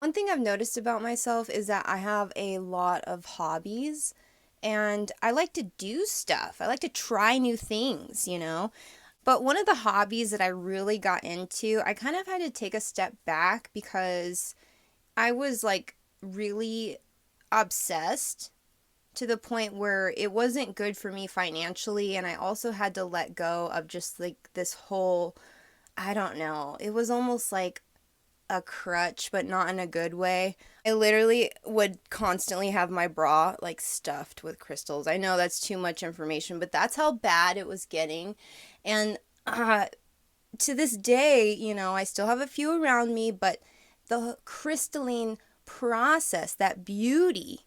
One thing I've noticed about myself is that I have a lot of hobbies and I like to do stuff. I like to try new things. But one of the hobbies that I really got into, I kind of had to take a step back because I was like really obsessed to the point where it wasn't good for me financially. And I also had to let go of just like this whole, I don't know, it was almost like a crutch, but not in a good way. I literally would constantly have my bra like stuffed with crystals. I know that's too much information, but that's how bad it was getting. And to this day, I still have a few around me, but the crystalline process, that beauty,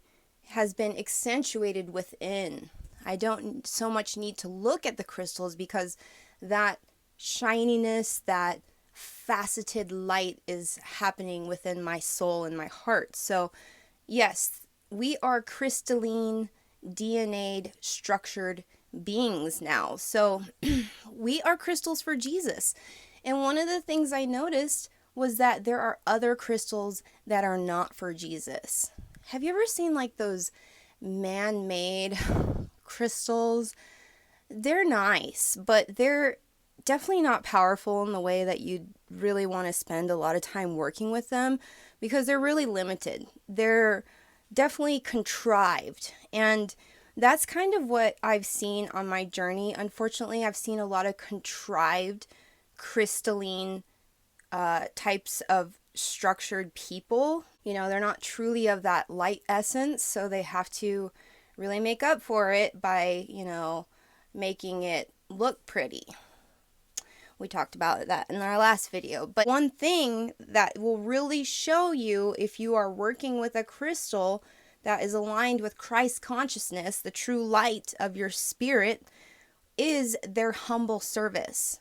has been accentuated within. I don't so much need to look at the crystals because that shininess, that faceted light is happening within my soul and my heart. So, yes, we are crystalline, DNA'd, structured beings now. So, we are crystals for Jesus. And one of the things I noticed was that there are other crystals that are not for Jesus. Have you ever seen like those man-made crystals? They're nice, but they're definitely not powerful in the way that you'd really want to spend a lot of time working with them because they're really limited. They're definitely contrived. And that's kind of what I've seen on my journey. Unfortunately, I've seen a lot of contrived, crystalline types of structured people. They're not truly of that light essence, so they have to really make up for it by, making it look pretty. We talked about that in our last video. But one thing that will really show you if you are working with a crystal that is aligned with Christ consciousness, the true light of your spirit, is their humble service.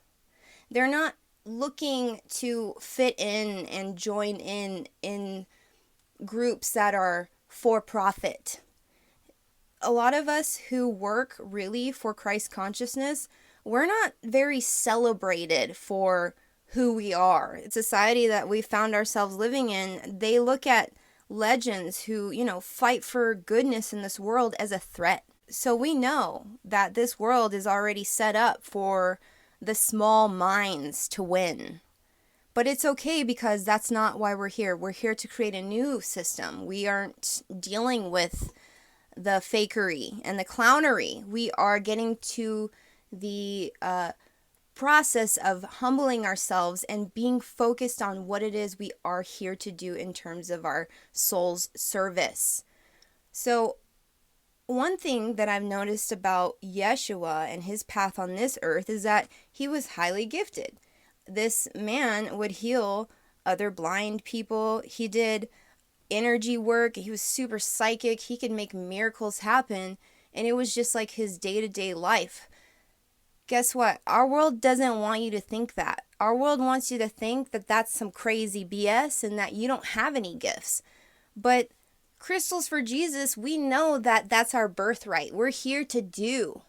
They're not looking to fit in and join in groups that are for profit. A lot of us who work really for Christ consciousness, we're not very celebrated for who we are. It's a society that we found ourselves living in. They look at legends who, fight for goodness in this world as a threat. So we know that this world is already set up for the small minds to win. But it's okay because that's not why we're here. We're here to create a new system. We aren't dealing with the fakery and the clownery. We are getting to the process of humbling ourselves and being focused on what it is we are here to do in terms of our soul's service. So one thing that I've noticed about Yeshua and his path on this earth is that he was highly gifted. This man would heal other blind people. He did energy work. He was super psychic. He could make miracles happen. And it was just like his day-to-day life. Guess what? Our world doesn't want you to think that. Our world wants you to think that that's some crazy BS and that you don't have any gifts. But Crystals for Jesus, we know that that's our birthright. We're here to do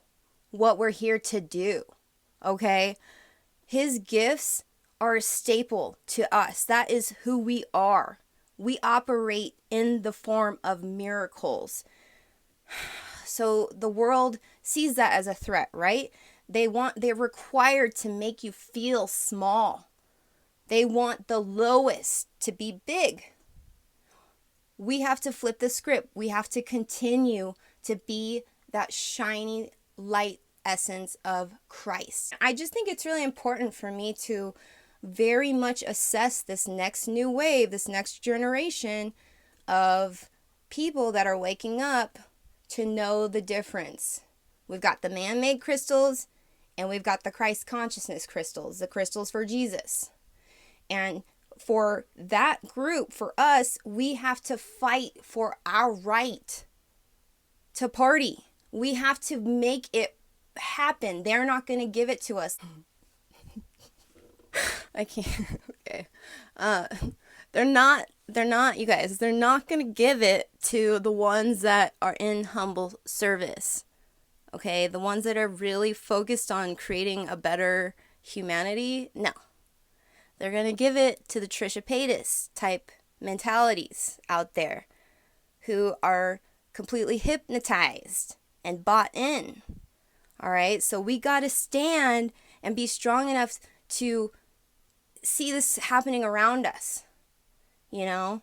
what we're here to do, okay? His gifts are a staple to us. That is who we are. We operate in the form of miracles. So the world sees that as a threat, right? They're required to make you feel small. They want the lowest to be big. We have to flip the script. We have to continue to be that shiny light essence of Christ. I just think it's really important for me to very much assess this next new wave, this next generation of people that are waking up to know the difference. We've got the man-made crystals and we've got the Christ consciousness crystals, the crystals for Jesus. And for that group, for us, we have to fight for our right to party. We have to make it happen. They're not going to give it to us. I can't. Okay. They're not, you guys, they're not going to give it to the ones that are in humble service. Okay. The ones that are really focused on creating a better humanity. No. They're going to give it to the Trisha Paytas type mentalities out there who are completely hypnotized and bought in. All right, so we got to stand and be strong enough to see this happening around us. You know,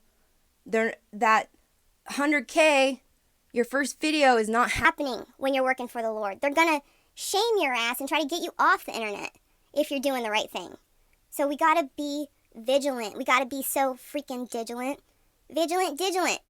that 100K, your first video is not happening when you're working for the Lord. They're going to shame your ass and try to get you off the internet if you're doing the right thing. So we got to be vigilant. We got to be so freaking vigilant. Vigilant.